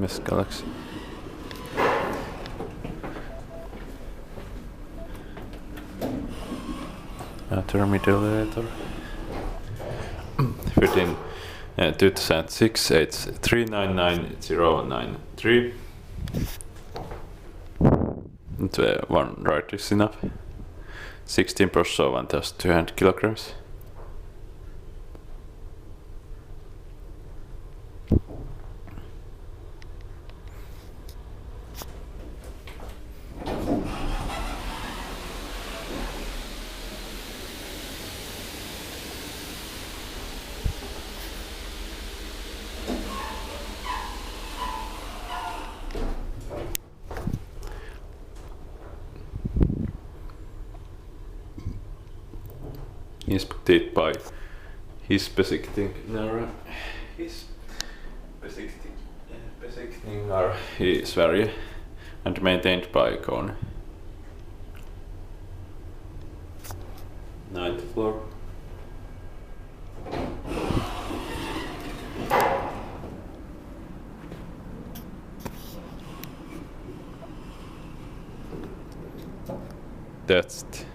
MS Galaxy. Thermometer. 15 2006 it's 399093. One right is enough. 16% so 1200 kilograms. Inspected by his besiktigar i Sverige and maintained by Kone. 9th floor. That's it.